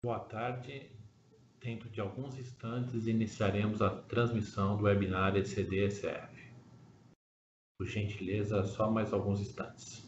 Boa tarde. Dentro de alguns instantes iniciaremos a transmissão do webinar ECD-ECF. Por gentileza, só mais alguns instantes.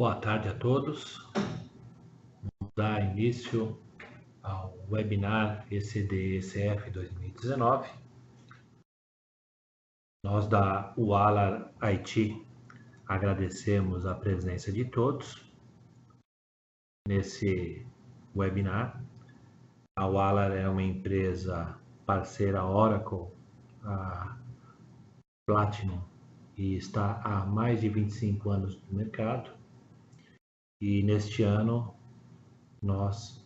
Boa tarde a todos. Vamos dar início ao webinar ECD-ECF 2019. Nós da Walar IT agradecemos a presença de todos nesse webinar. A Walar é uma empresa parceira Oracle Platinum e está há mais de 25 anos no mercado. E neste ano nós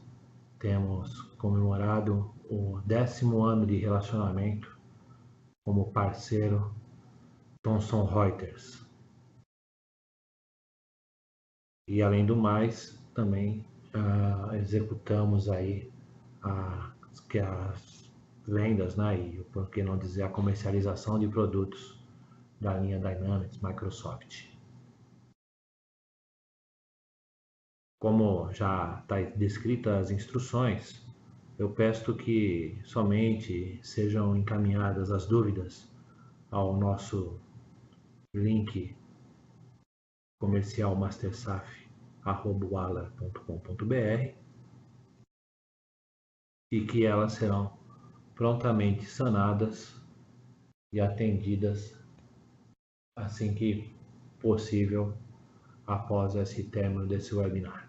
temos comemorado o 10º ano de relacionamento como parceiro Thomson Reuters. E além do mais, também executamos aí as vendas, né, e por que não dizer a comercialização de produtos da linha Dynamics Microsoft. Como já está descrita as instruções, eu peço que somente sejam encaminhadas as dúvidas ao nosso link comercial mastersaf@walar.com.br e que elas serão prontamente sanadas e atendidas assim que possível após esse término desse webinar.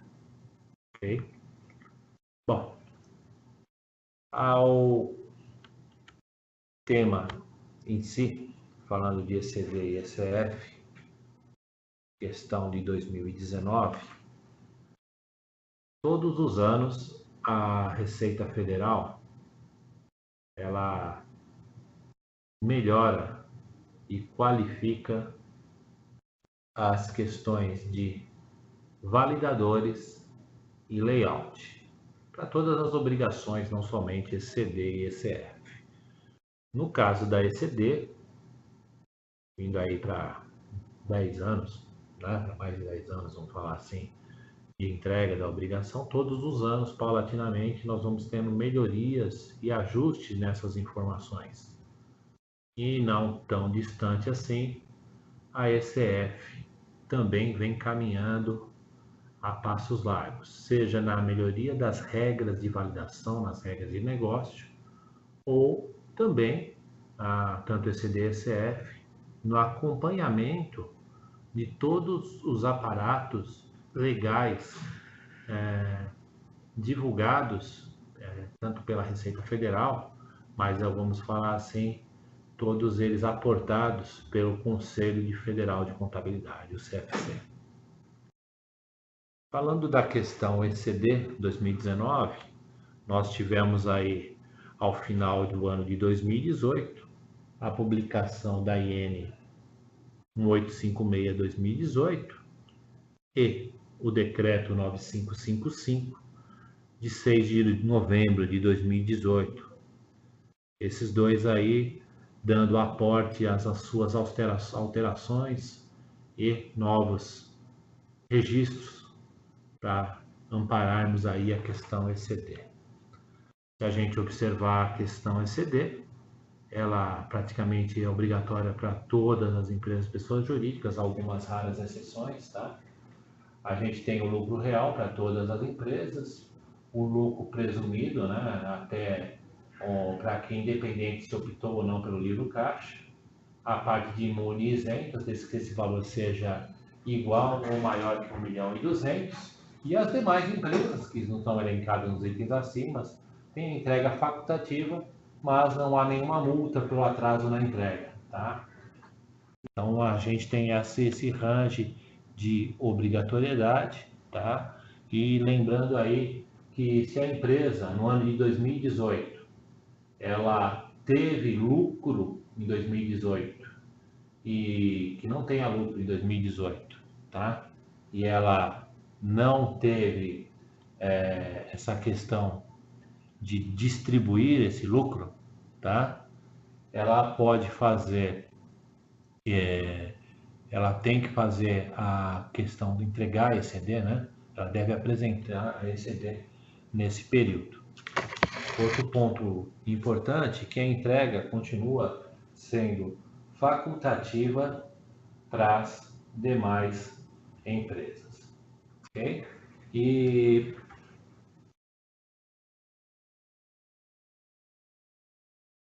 Ok? Bom, ao tema em si, falando de ECD e ECF, questão de 2019, todos os anos a Receita Federal ela melhora e qualifica as questões de validadores e layout para todas as obrigações, não somente ECD e ECF. No caso da ECD, vindo aí para 10 anos, né, para mais de 10 anos, vamos falar assim, de entrega da obrigação, todos os anos, paulatinamente, nós vamos tendo melhorias e ajustes nessas informações. E não tão distante assim, a ECF também vem caminhando a passos largos, seja na melhoria das regras de validação, nas regras de negócio, ou também, tanto ECD e ECF, no acompanhamento de todos os aparatos legais divulgados, tanto pela Receita Federal, mas vamos falar assim, todos eles aportados pelo Conselho Federal de Contabilidade, o CFC. Falando da questão ECD 2019, nós tivemos aí, ao final do ano de 2018, a publicação da IN 1856/2018 e o decreto 9555 de 6 de novembro de 2018. Esses dois aí dando aporte às suas alterações e novos registros para ampararmos aí a questão ECD. Se a gente observar a questão ECD, ela praticamente é obrigatória para todas as empresas, pessoas jurídicas, algumas raras exceções, tá? A gente tem o lucro real para todas as empresas, o lucro presumido, né, até para quem independente se optou ou não pelo livro caixa, a parte de imune e isentas, desde que esse valor seja igual ou maior que 1.200.000, e as demais empresas que não estão elencadas nos itens acima, têm entrega facultativa, mas não há nenhuma multa pelo atraso na entrega, tá? Então a gente tem esse range de obrigatoriedade, tá? E lembrando aí que se a empresa no ano de 2018 ela teve lucro em 2018 e que não tenha lucro em 2018, tá? E ela não teve essa questão de distribuir esse lucro, tá? Ela pode fazer, ela tem que fazer a questão de entregar a ECD, né? Ela deve apresentar a ECD nesse período. Outro ponto importante é que a entrega continua sendo facultativa para as demais empresas, ok? E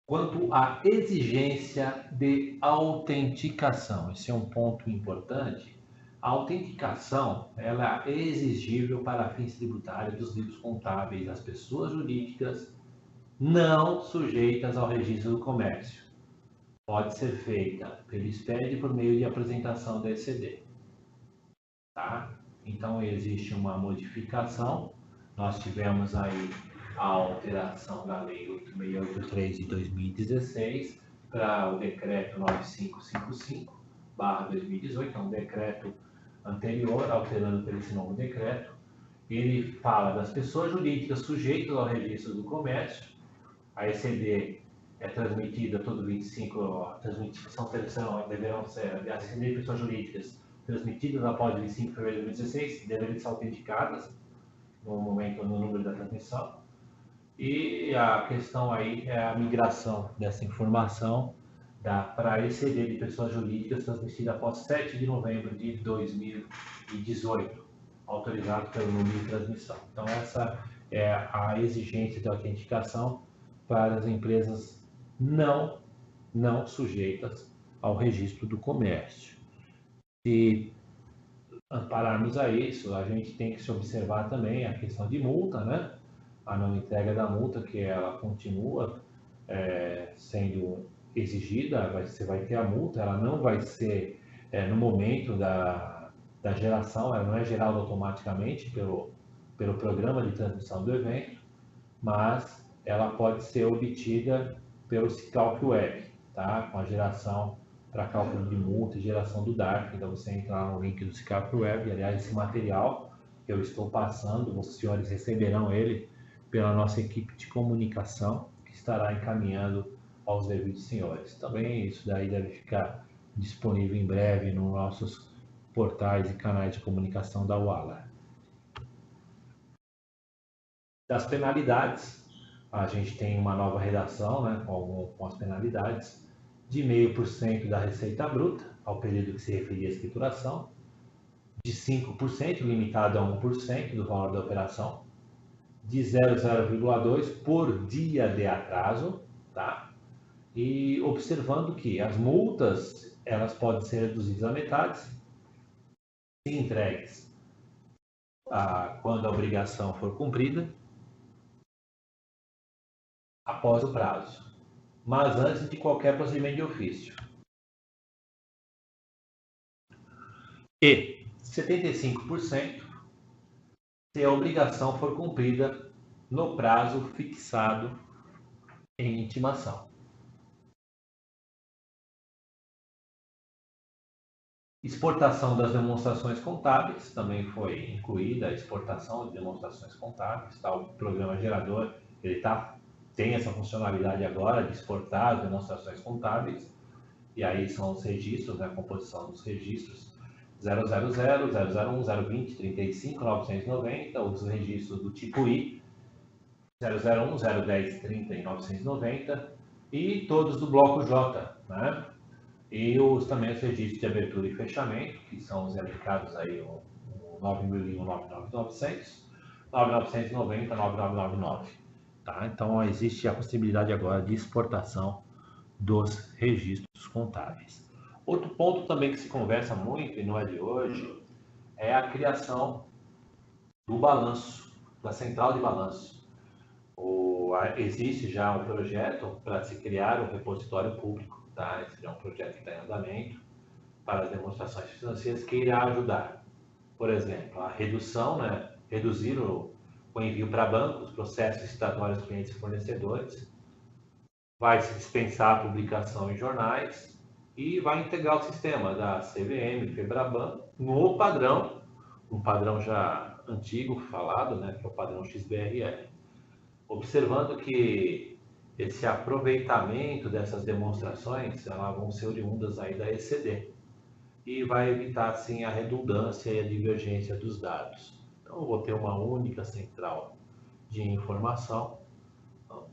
Quanto à exigência de autenticação, esse é um ponto importante. A autenticação ela é exigível para fins tributários dos livros contábeis das pessoas jurídicas não sujeitas ao registro do comércio. Pode ser feita pelo SPED por meio de apresentação da ECD. Tá? Então, existe uma modificação. Nós tivemos aí a alteração da Lei 8683 de 2016 para o decreto 9555/2018, é um decreto anterior, alterando por esse novo decreto. Ele fala das pessoas jurídicas sujeitas ao registro do comércio. A ECD é transmitida todo 25, a transmissão deverão ser, as ECD de pessoas jurídicas transmitidas após 25 de fevereiro de 2016 devem ser autenticadas no momento, no número da transmissão. E a questão aí é a migração dessa informação para a ECD de pessoas jurídicas transmitida após 7 de novembro de 2018, autorizado pelo número de transmissão. Então, essa é a exigência de autenticação para as empresas não sujeitas ao registro do comércio. Se ampararmos a isso, a gente tem que se observar também a questão de multa, né? A não entrega da multa, que ela continua sendo exigida, você vai ter a multa, ela não vai ser no momento da geração, ela não é gerada automaticamente pelo programa de transmissão do evento, mas ela pode ser obtida pelo Cicalc Web, tá? Com a geração para cálculo de multa e geração do DARF. Então, você entra lá no link do Cicalc Web. Aliás, esse material que eu estou passando, os senhores receberão ele pela nossa equipe de comunicação, que estará encaminhando aos devidos senhores. Também isso daí deve ficar disponível em breve nos nossos portais e canais de comunicação da UALA. Das penalidades, a gente tem uma nova redação, né, com as penalidades, de 0,5% da receita bruta, ao período que se referia à escrituração, de 5%, limitado a 1% do valor da operação, de 0,2% por dia de atraso, tá? E observando que as multas, elas podem ser reduzidas à metade, se entregues quando a obrigação for cumprida, após o prazo, mas antes de qualquer procedimento de ofício. E 75% se a obrigação for cumprida no prazo fixado em intimação. Exportação das demonstrações contábeis, também foi incluída a exportação de demonstrações contábeis, tá? O programa gerador ele tem essa funcionalidade agora de exportar as demonstrações contábeis, e aí são os registros, né, a composição dos registros 000, 001, 020, 35, 990, os registros do tipo I, 001, 010, 30 e 990, e todos do bloco J, né? E também os registros de abertura e fechamento, que são os aplicados aí o 9001, 99900, 9990, 9999. Tá? Então, existe a possibilidade agora de exportação dos registros contábeis. Outro ponto também que se conversa muito, e não é de hoje, é a criação do balanço, da central de balanço. Existe já um projeto para se criar um repositório público, tá? Esse é um projeto que está em andamento para as demonstrações financeiras que irá ajudar, por exemplo, a redução, né? Reduzir o envio para bancos, processos licitatórios, clientes e fornecedores, vai se dispensar a publicação em jornais e vai integrar o sistema da CVM, FEBRABAN, no padrão, um padrão já antigo falado, né, que é o padrão XBRL. Observando que esse aproveitamento dessas demonstrações, elas vão ser oriundas aí da ECD e vai evitar, assim, a redundância e a divergência dos dados. Então, eu vou ter uma única central de informação,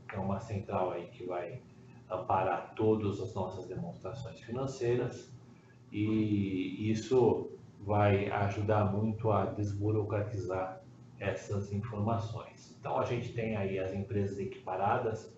que é uma central aí que vai amparar todas as nossas demonstrações financeiras, e isso vai ajudar muito a desburocratizar essas informações. Então, a gente tem aí as empresas equiparadas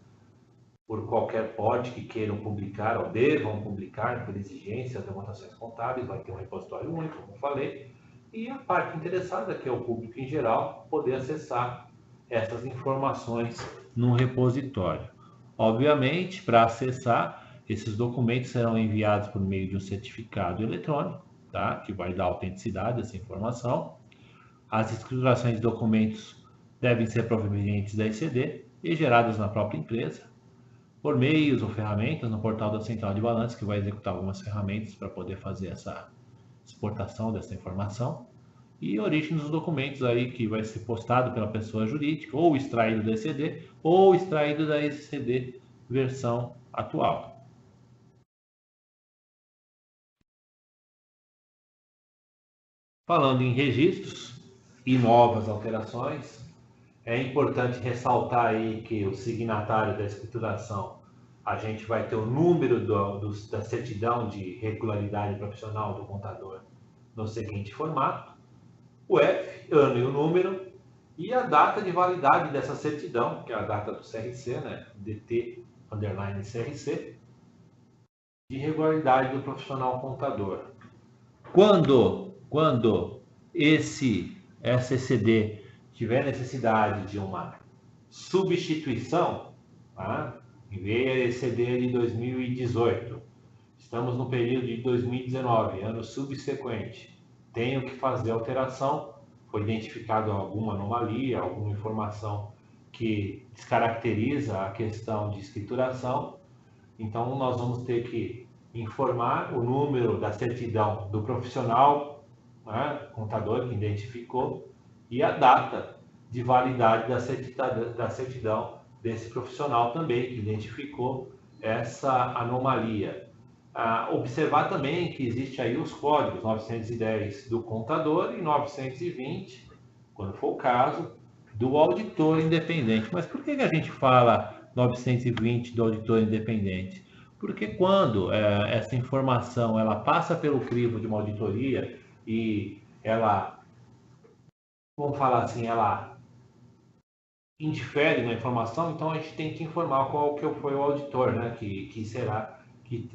por qualquer porte que queiram publicar ou devam publicar por exigência das demonstrações contábeis, vai ter um repositório único, como falei, e a parte interessada, que é o público em geral, poder acessar essas informações no repositório. Obviamente, para acessar, esses documentos serão enviados por meio de um certificado eletrônico, tá? Que vai dar autenticidade dessa informação. As escriturações de documentos devem ser provenientes da ECD e geradas na própria empresa, por meios ou ferramentas no portal da Central de Balanço, que vai executar algumas ferramentas para poder fazer essa exportação dessa informação. E origem dos documentos aí que vai ser postado pela pessoa jurídica, ou extraído da ECD, ou extraído da ECD versão atual. Falando em registros e novas alterações, é importante ressaltar aí que o signatário da escrituração, a gente vai ter o número da certidão de regularidade profissional do contador no seguinte formato: o F, ano e o número, e a data de validade dessa certidão, que é a data do CRC, né? DT_CRC, de regularidade do profissional contador. Quando essa ECD tiver necessidade de uma substituição, tá? Veio a ECD de 2018, estamos no período de 2019, ano subsequente, tenho que fazer alteração, foi identificado alguma anomalia, alguma informação que descaracteriza a questão de escrituração, então nós vamos ter que informar o número da certidão do profissional, né, contador que identificou, e a data de validade da certidão desse profissional também que identificou essa anomalia. Observar também que existe aí os códigos 910 do contador e 920, quando for o caso, do auditor independente. Mas por que a gente fala 920 do auditor independente? Porque quando essa informação ela passa pelo crivo de uma auditoria e ela, vamos falar assim, ela indifere na informação, então a gente tem que informar qual que foi o auditor, né, que será que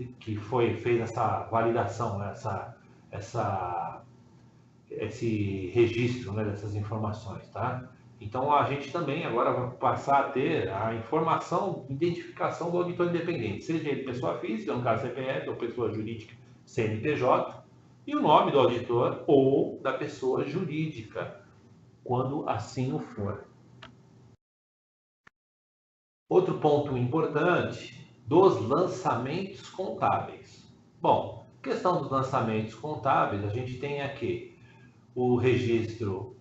fez essa validação, né, esse registro, né, dessas informações, tá? Então a gente também agora vai passar a ter a informação, identificação do auditor independente, seja ele pessoa física, no caso CPF, ou pessoa jurídica, CNPJ, e o nome do auditor ou da pessoa jurídica, quando assim o for. Outro ponto importante, dos lançamentos contábeis. Bom, questão dos lançamentos contábeis, a gente tem aqui o registro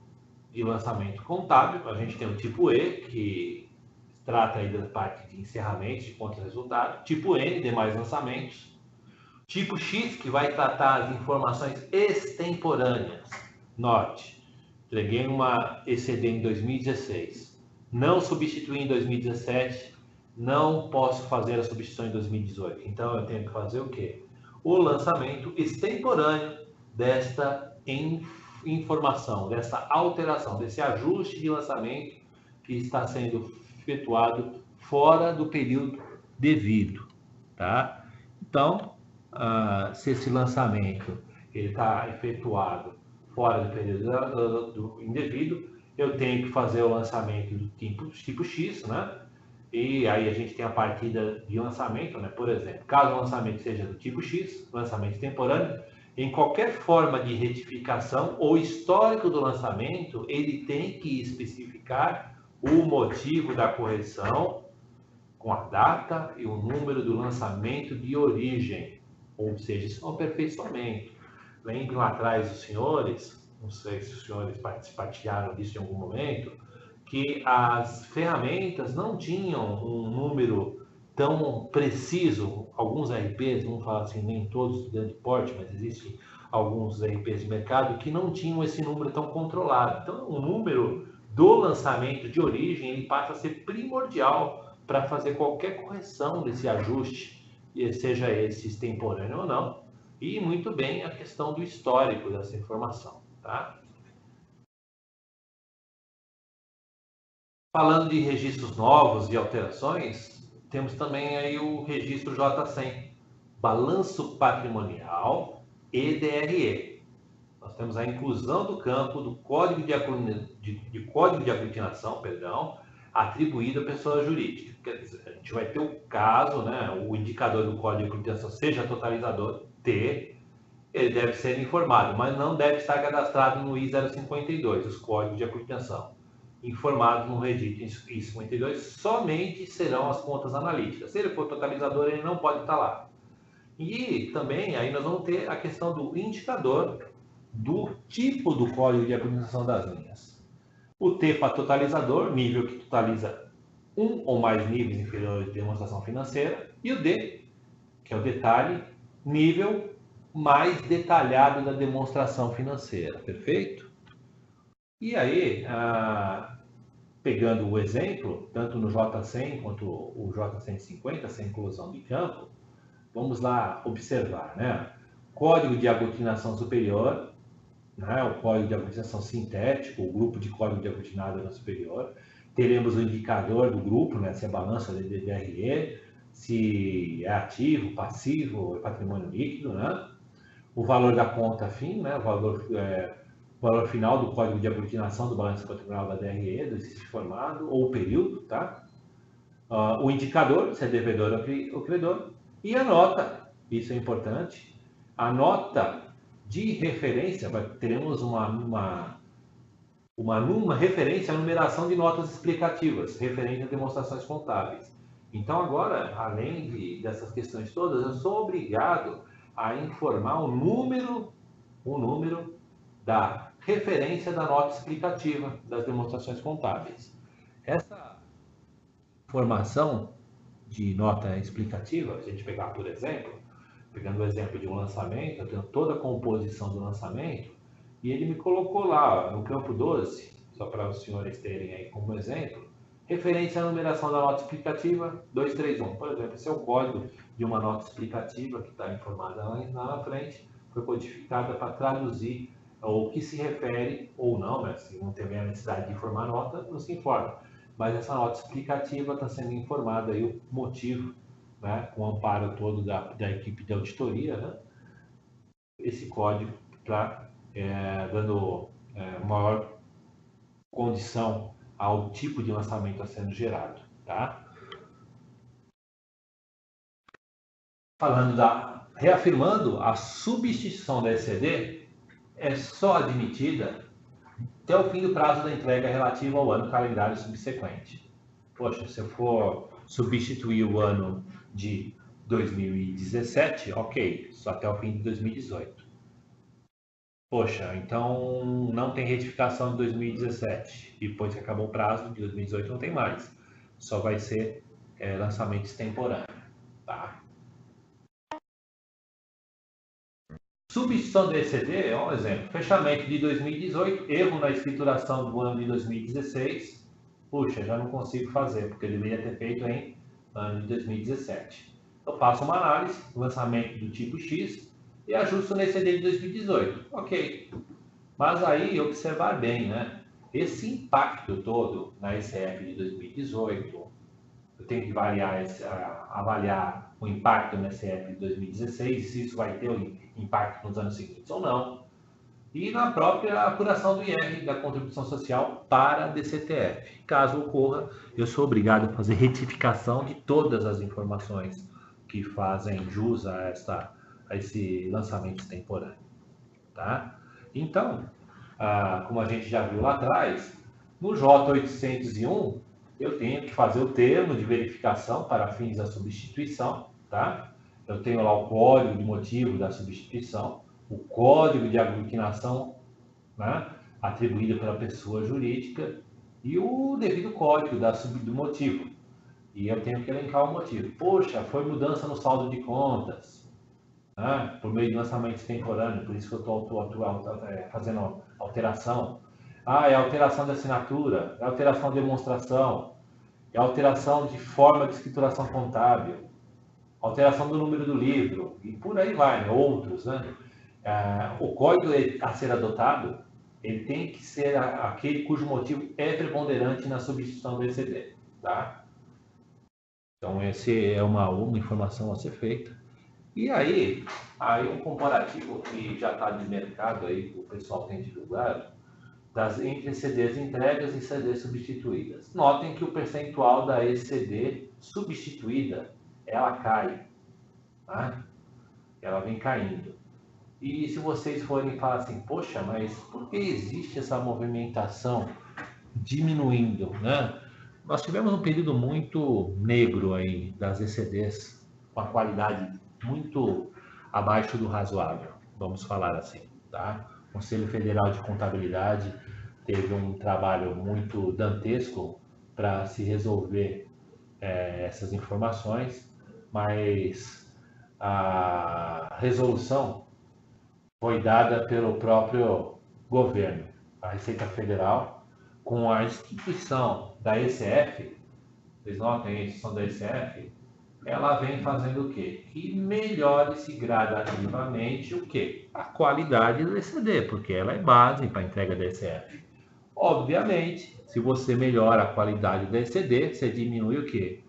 de lançamento contábil, a gente tem o tipo E, que trata aí da parte de encerramento, de conta e resultado, tipo N, demais lançamentos, tipo X, que vai tratar as informações extemporâneas. Note, entreguei uma ECD em 2016, não substituí em 2017, não posso fazer a substituição em 2018. Então eu tenho que fazer o quê? O lançamento extemporâneo desta informação, dessa alteração, desse ajuste de lançamento que está sendo efetuado fora do período devido, tá? Então, se esse lançamento está efetuado fora do período do indevido, eu tenho que fazer o lançamento do tipo X, né? E aí a gente tem a partida de lançamento, né? Por exemplo, caso o lançamento seja do tipo X, lançamento temporâneo, em qualquer forma de retificação ou histórico do lançamento, ele tem que especificar o motivo da correção com a data e o número do lançamento de origem, ou seja, isso é um aperfeiçoamento. Lembrem lá atrás os senhores, não sei se os senhores partilharam disso em algum momento, que as ferramentas não tinham um número tão preciso, alguns RPs, vamos falar assim, nem todos de grande porte, mas existem alguns RPs de mercado que não tinham esse número tão controlado. Então, o número do lançamento de origem ele passa a ser primordial para fazer qualquer correção desse ajuste, seja esse extemporâneo ou não, e muito bem a questão do histórico dessa informação, tá? Falando de registros novos e alterações, temos também aí o registro J100, balanço patrimonial e DRE. Nós temos a inclusão do campo do código código de aglutinação, atribuído à pessoa jurídica. Quer dizer, a gente vai ter o caso, né, o indicador do código de aglutinação seja totalizador T, ele deve ser informado, mas não deve estar cadastrado no I052, os códigos de aglutinação. Informados no registro I52, somente serão as contas analíticas. Se ele for totalizador, ele não pode estar lá. E também aí nós vamos ter a questão do indicador do tipo do código de aglutinação das linhas. O T para totalizador, nível que totaliza um ou mais níveis inferiores de demonstração financeira, e o D, que é o detalhe, nível mais detalhado da demonstração financeira, perfeito? E aí, pegando o exemplo, tanto no J100 quanto o J150, sem inclusão de campo, vamos lá observar, né? Código de aglutinação superior, né? O código de aglutinação sintético, o grupo de código de aglutinado no superior. Teremos o indicador do grupo, né? Se é balança de DRE, se é ativo, passivo, é patrimônio líquido, né? O valor da conta fim, né? O valor final do código de aglutinação do balanço patrimonial da DRE, do exercício formado, ou o período, tá? O indicador, se é devedor ou credor, e a nota, isso é importante, a nota de referência, teremos uma referência à numeração de notas explicativas, referente a demonstrações contábeis. Então, agora, além dessas questões todas, eu sou obrigado a informar o número da referência da nota explicativa das demonstrações contábeis. Essa informação de nota explicativa, se a gente pegar, por exemplo, pegando o exemplo de um lançamento, eu tenho toda a composição do lançamento, e ele me colocou lá no campo 12, só para os senhores terem aí como exemplo, referência à numeração da nota explicativa 231. Por exemplo, esse é o código de uma nota explicativa que está informada lá na frente, foi codificada para traduzir o que se refere ou não, né? Se não tiver a necessidade de informar a nota, não se informa. Mas essa nota explicativa está sendo informada aí o motivo, né? Com o amparo todo da equipe de auditoria, né? Esse código para dando maior condição ao tipo de lançamento a sendo gerado, tá? Reafirmando, a substituição da ECD é só admitida até o fim do prazo da entrega relativa ao ano calendário subsequente. Poxa, se eu for substituir o ano de 2017, ok, só até o fim de 2018. Poxa, então não tem retificação de 2017. Depois que acabou o prazo de 2018 não tem mais. Só vai ser lançamento extemporâneo, tá? Substituição do ECD é um exemplo. Fechamento de 2018, erro na escrituração do ano de 2016. Puxa, já não consigo fazer, porque eu deveria ter feito em ano de 2017. Eu faço uma análise, lançamento do tipo X, e ajusto no ECD de 2018. Ok. Mas aí, observar bem, né? Esse impacto todo na ECF de 2018, eu tenho que avaliar o impacto na ECF de 2016, se isso vai ter um impacto nos anos seguintes ou não. E na própria apuração do IR, da contribuição social para a DCTF. Caso ocorra, eu sou obrigado a fazer retificação de todas as informações que fazem jus a esse lançamento extemporâneo, tá? Então, como a gente já viu lá atrás, no J801, eu tenho que fazer o termo de verificação para fins da substituição, tá? Eu tenho lá o código de motivo da substituição, o código de aglutinação, né, atribuído pela pessoa jurídica, e o devido código do motivo. E eu tenho que elencar o motivo. Poxa, foi mudança no saldo de contas, né, por meio de lançamento extemporâneo, por isso que eu estou fazendo alteração. É alteração de assinatura, é alteração de demonstração, é alteração de forma de escrituração contábil, alteração do número do livro, e por aí vai, né? Outros, né? O código a ser adotado, ele tem que ser aquele cujo motivo é preponderante na substituição do ECD, tá? Então, essa é uma informação a ser feita. E aí um comparativo que já está de mercado aí, que o pessoal tem divulgado, entre CDs entregas e CDs substituídas. Notem que o percentual da ECD substituída, ela cai, tá? Ela vem caindo. E se vocês forem falar assim, poxa, mas por que existe essa movimentação diminuindo, né? Nós tivemos um período muito negro aí das ECDs, com a qualidade muito abaixo do razoável, vamos falar assim, tá? O Conselho Federal de Contabilidade teve um trabalho muito dantesco para se resolver essas informações, mas a resolução foi dada pelo próprio governo, a Receita Federal, com a instituição da ECF. Vocês notem a instituição da ECF, ela vem fazendo o quê? Que melhore-se gradativamente o quê? A qualidade do ECD, porque ela é base para a entrega da ECF. Obviamente, se você melhora a qualidade da ECD, você diminui o quê?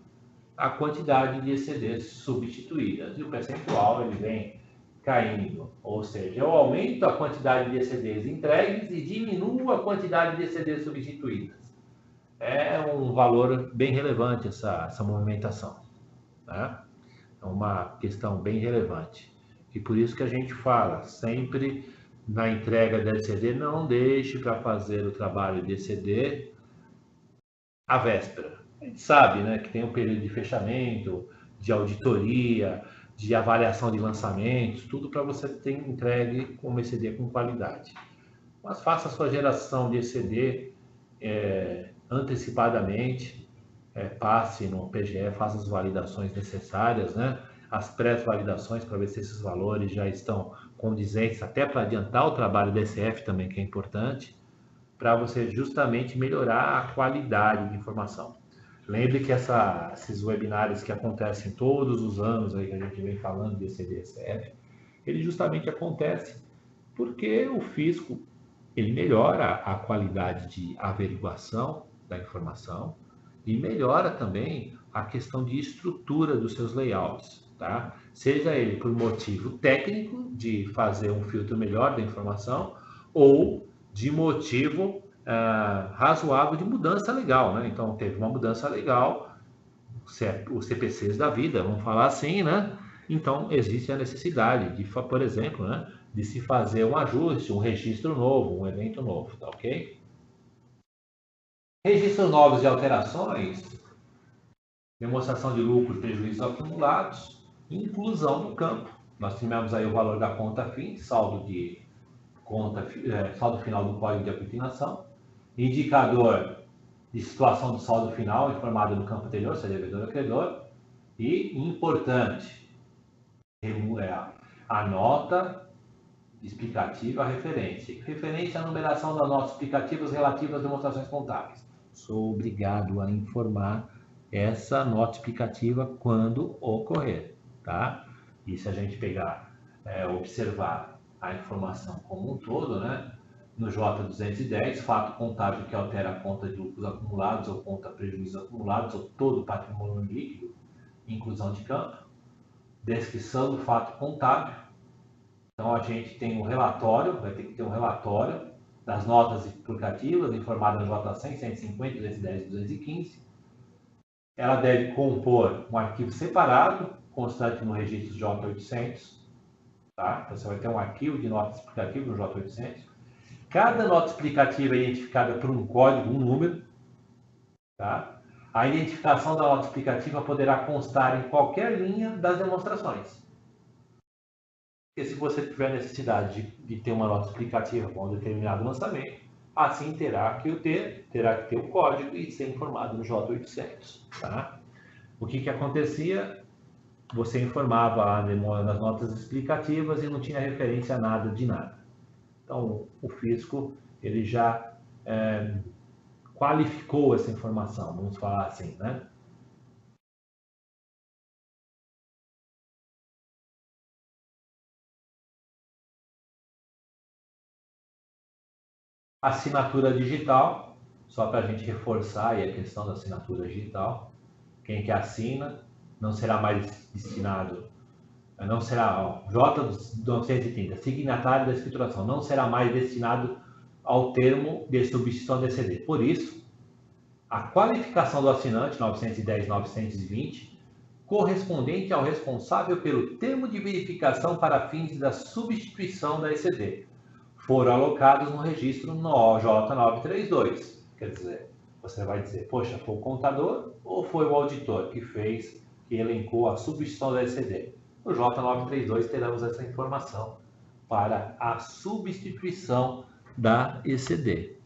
A quantidade de ECDs substituídas. E o percentual ele vem caindo. Ou seja, eu aumento a quantidade de ECDs entregues e diminuo a quantidade de ECDs substituídas. É um valor bem relevante essa movimentação. Né? É uma questão bem relevante. E por isso que a gente fala sempre na entrega da ECD, não deixe para fazer o trabalho de ECD à véspera. A gente sabe, né, que tem um período de fechamento, de auditoria, de avaliação de lançamentos, tudo para você ter entregue como ECD com qualidade. Mas faça a sua geração de ECD antecipadamente, passe no PGE, faça as validações necessárias, né? As pré-validações para ver se esses valores já estão condizentes, até para adiantar o trabalho da ECF também, que é importante, para você justamente melhorar a qualidade de informação. Lembre que esses webinários que acontecem todos os anos, aí que a gente vem falando de ECD-ECF, ele justamente acontece porque o fisco ele melhora a qualidade de averiguação da informação e melhora também a questão de estrutura dos seus layouts, tá? Seja ele por motivo técnico, de fazer um filtro melhor da informação, ou de motivo razoável de mudança legal, né? Então, teve uma mudança legal, os CPCs da vida, vamos falar assim, né? Então, existe a necessidade de, por exemplo, né, de se fazer um ajuste, um registro novo, um evento novo, tá ok? Registros novos de alterações, demonstração de lucros, prejuízos acumulados, inclusão do campo. Nós tivemos aí o valor da conta fim, saldo final do código de aquiminação, indicador de situação do saldo final informado no campo anterior, se é devedor ou credor, e importante, a nota explicativa referência. Referência à numeração das notas explicativas relativas às demonstrações contábeis. Sou obrigado a informar essa nota explicativa quando ocorrer, tá? E se a gente pegar, observar a informação como um todo, né? No J210, fato contábil que altera a conta de lucros acumulados ou conta prejuízos acumulados ou todo o patrimônio líquido, inclusão de campo, descrição do fato contábil. Então, a gente tem um relatório, vai ter que ter um relatório das notas explicativas informadas no J100, 150, 210 e 215. Ela deve compor um arquivo separado, constante no registro J800. Tá? Então, você vai ter um arquivo de notas explicativas no J800. Cada nota explicativa é identificada por um código, um número. Tá? A identificação da nota explicativa poderá constar em qualquer linha das demonstrações. Porque se você tiver necessidade de ter uma nota explicativa para um determinado lançamento, assim terá que ter o código e ser informado no J800. Tá? O que acontecia? Você informava nas notas explicativas e não tinha referência a nada de nada. Então, o fisco ele já qualificou essa informação, vamos falar assim, né? Assinatura digital, só para a gente reforçar aí a questão da assinatura digital, quem que assina, não será mais destinado, não será, J930, signatário da escrituração, não será mais destinado ao termo de substituição do ECD. Por isso, a qualificação do assinante, 910-920, correspondente ao responsável pelo termo de verificação para fins da substituição da ECD, foram alocados no registro no J932. Quer dizer, você vai dizer, poxa, foi o contador ou foi o auditor que elencou a substituição da ECD? No J932 teremos essa informação para a substituição da ECD.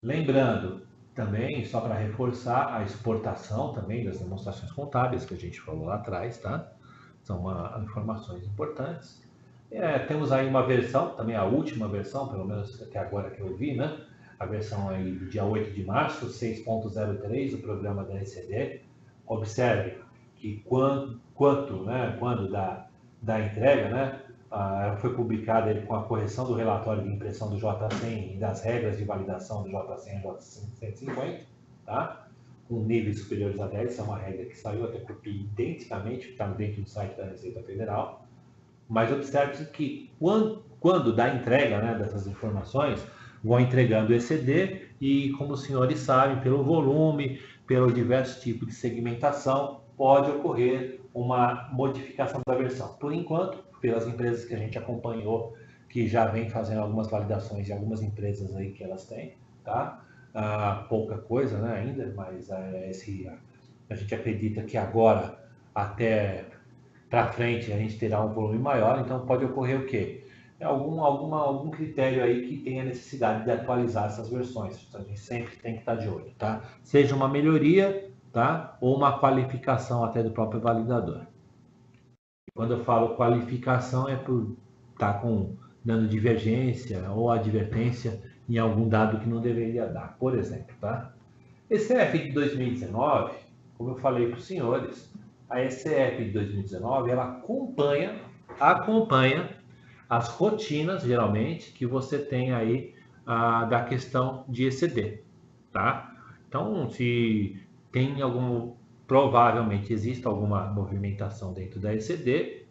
Lembrando também, só para reforçar, a exportação também das demonstrações contábeis que a gente falou lá atrás, tá? São informações importantes. Temos aí uma versão, também a última versão, pelo menos até agora que eu vi, né? A versão aí do dia 8 de março, 6.03, do programa da ECD. Observe que quando da entrega, né? Foi publicada aí com a correção do relatório de impressão do J100 e das regras de validação do J100 e J150, tá? Com níveis superiores a 10, essa é uma regra que saiu, até copia identicamente, está dentro do site da Receita Federal. Mas observe que quando da entrega, né, dessas informações, vão entregando o ECD e, como os senhores sabem, pelo volume, pelo diversos tipos de segmentação, pode ocorrer uma modificação da versão. Por enquanto, pelas empresas que a gente acompanhou, que já vem fazendo algumas validações de algumas empresas aí que elas têm, tá? Pouca coisa, né, ainda, mas a gente acredita que agora, até para frente, a gente terá um volume maior, então pode ocorrer o quê? Algum critério aí que tenha necessidade de atualizar essas versões. Então, a gente sempre tem que estar de olho, tá? Seja uma melhoria, tá? Ou uma qualificação até do próprio validador. Quando eu falo qualificação, é por estar dando divergência ou advertência em algum dado que não deveria dar, por exemplo, tá? ECF de 2019, como eu falei para os senhores, a ECF de 2019, ela acompanha as rotinas, geralmente, que você tem aí da questão de ECD, tá? Então, se tem provavelmente existe alguma movimentação dentro da ECD,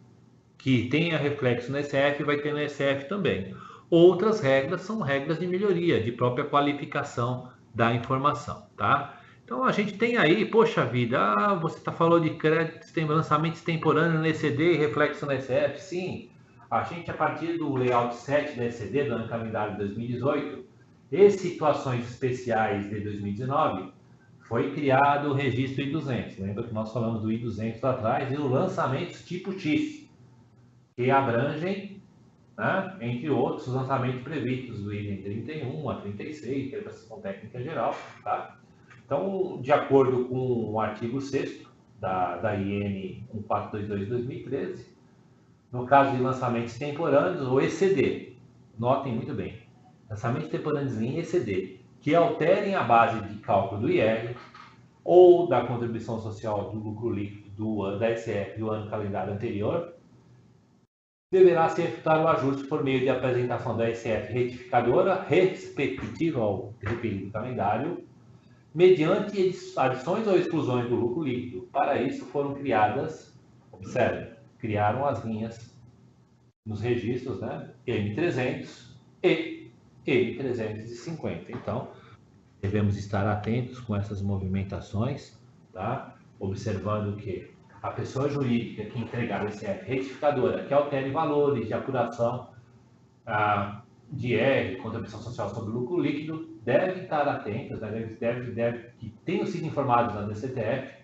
que tenha reflexo no ECF, vai ter no ECF também. Outras regras são regras de melhoria, de própria qualificação da informação, tá? Então, a gente tem aí, poxa vida, você falou de créditos, tem lançamentos temporâneos no ECD e reflexo no ECF? Sim. A gente, a partir do layout 7 da ECD, do ano calendário de 2018, e situações especiais de 2019, foi criado o registro I200. Lembra que nós falamos do I200 lá atrás e os lançamentos tipo TIS, que abrangem, né, entre outros, os lançamentos previstos do item 31 a 36, que é a prestação técnica geral, tá? Então, de acordo com o artigo 6º da IN 1422 de 2013, no caso de lançamentos temporâneos, o ECD, notem muito bem, lançamentos temporâneos em ECD, que alterem a base de cálculo do IR ou da contribuição social do lucro líquido da ECF do ano calendário anterior, deverá ser efetuado o ajuste por meio de apresentação da ECF retificadora respectiva ao referido calendário, mediante adições ou exclusões do lucro líquido. Para isso foram criadas, observe, criaram as linhas nos registros, né, M300 e M350. Então, devemos estar atentos com essas movimentações, tá? Observando que a pessoa jurídica que entregar o ECF retificadora, que altere valores de apuração de IR, contribuição social sobre lucro líquido, deve estar atentas, né? Que tenham sido informados na DCTF,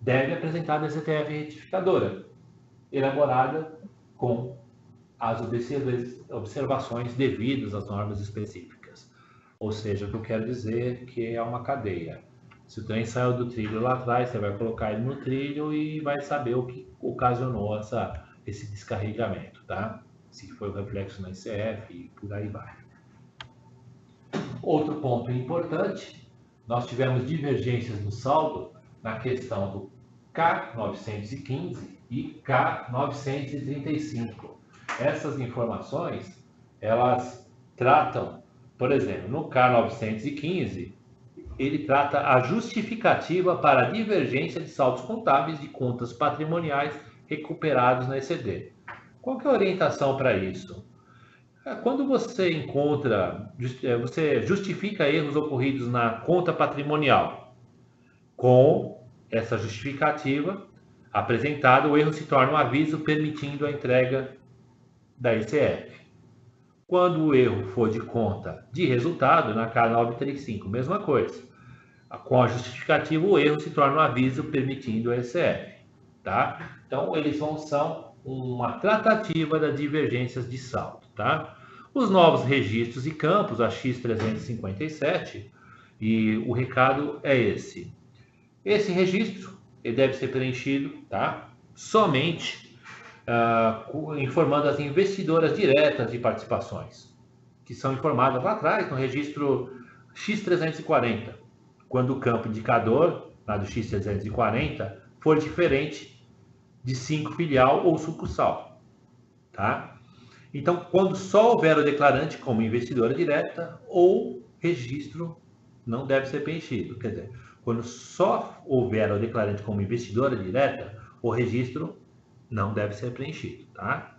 deve apresentar a DCTF retificadora, elaborada com as observações devidas às normas específicas. Ou seja, o que eu quero dizer é que é uma cadeia. Se o trem saiu do trilho lá atrás, você vai colocar ele no trilho e vai saber o que ocasionou esse descarregamento, tá? Se foi o reflexo na ICF e por aí vai. Outro ponto importante, nós tivemos divergências no saldo na questão do K915 e K935. Essas informações, elas tratam, por exemplo, no K915, ele trata a justificativa para a divergência de saldos contábeis de contas patrimoniais recuperados na ECD. Qual que é a orientação para isso? Quando você você justifica erros ocorridos na conta patrimonial. Com essa justificativa apresentada, o erro se torna um aviso permitindo a entrega da ECF. Quando o erro for de conta de resultado, na K 935, mesma coisa. Com a justificativa, o erro se torna um aviso permitindo a ECF. Tá? Então, eles são uma tratativa das divergências de saldo. Tá? Os novos registros e campos, a X357, e o recado é esse. Esse registro ele deve ser preenchido, tá? Somente informando as investidoras diretas de participações, que são informadas lá atrás no registro X340, quando o campo indicador, lá do X340, for diferente de 5 filial ou sucursal. Tá? Então, quando só houver o declarante como investidora direta, ou registro não deve ser preenchido. Quer dizer, quando só houver o declarante como investidora direta, o registro não deve ser preenchido, tá?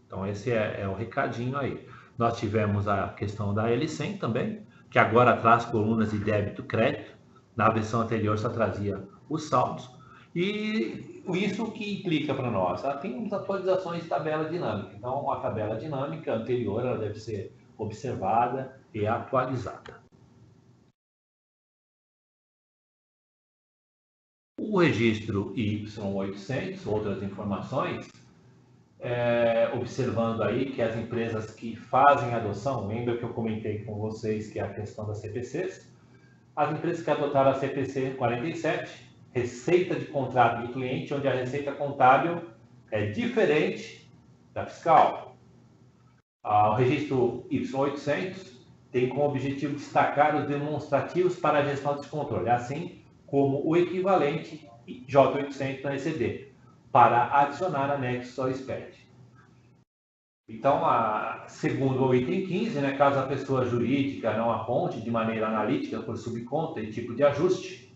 Então, esse é o recadinho aí. Nós tivemos a questão da L100 também, que agora traz colunas de débito e crédito. Na versão anterior só trazia os saldos. E isso que implica para nós? Temos atualizações de tabela dinâmica. Então, a tabela dinâmica anterior ela deve ser observada e atualizada. O registro Y800, outras informações, observando aí que as empresas que fazem adoção, lembra que eu comentei com vocês que é a questão das CPCs, as empresas que adotaram a CPC 47, receita de contrato de cliente, onde a receita contábil é diferente da fiscal. O registro Y800 tem como objetivo destacar os demonstrativos para a gestão de controle, assim como o equivalente J800 na ECD, para adicionar anexos ao SPED. Então, segundo o item 15, né, caso a pessoa jurídica não aponte de maneira analítica por subconta e tipo de ajuste,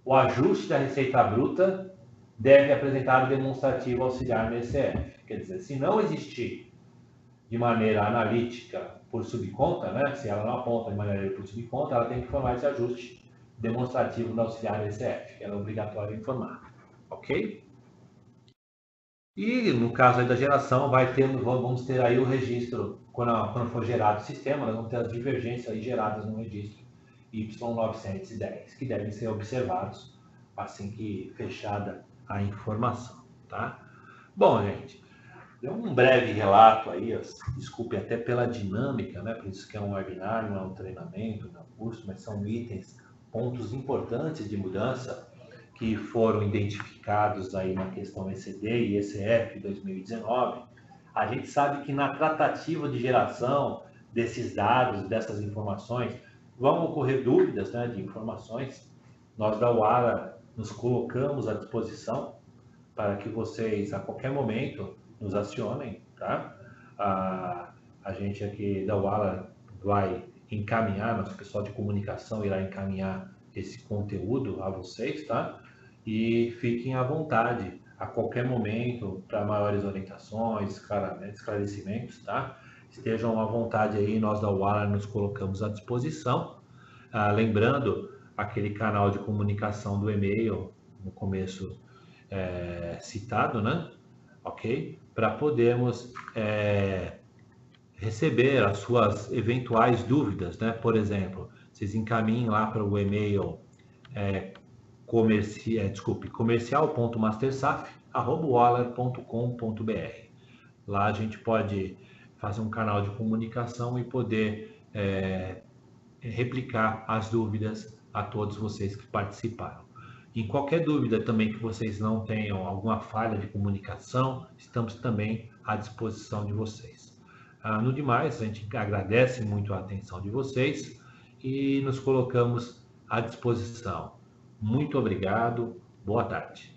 o ajuste da receita bruta deve apresentar o demonstrativo auxiliar no ECF. Quer dizer, se não existir de maneira analítica por subconta, né, se ela não aponta de maneira por subconta, ela tem que informar esse ajuste demonstrativo do auxiliar ECF, que é obrigatório informar. Ok? E no caso aí da geração, vamos ter aí o registro, quando for gerado o sistema, nós vamos ter as divergências aí geradas no registro Y910, que devem ser observados assim que fechada a informação. Tá? Bom, gente, deu um breve relato aí, desculpe até pela dinâmica, né? Por isso que é um webinar, não é um treinamento, não é um curso, mas são itens, pontos importantes de mudança que foram identificados aí na questão ECD e ECF 2019. A gente sabe que na tratativa de geração desses dados, dessas informações, vão ocorrer dúvidas, né, de informações. Nós da UALA nos colocamos à disposição para que vocês, a qualquer momento, nos acionem, tá? A gente aqui da UALA vai encaminhar, nosso pessoal de comunicação irá encaminhar esse conteúdo a vocês, tá? E fiquem à vontade, a qualquer momento, para maiores orientações, esclarecimentos, tá? Estejam à vontade aí, nós da UALA nos colocamos à disposição. Lembrando, aquele canal de comunicação do e-mail, no começo citado, né? Ok? Para podermos receber as suas eventuais dúvidas, né? Por exemplo, vocês encaminhem lá para o e-mail comercial.mastersaf@waller.com.br. Lá a gente pode fazer um canal de comunicação e poder replicar as dúvidas a todos vocês que participaram. Em qualquer dúvida também que vocês não tenham alguma falha de comunicação, estamos também à disposição de vocês. No demais, a gente agradece muito a atenção de vocês e nos colocamos à disposição. Muito obrigado, boa tarde.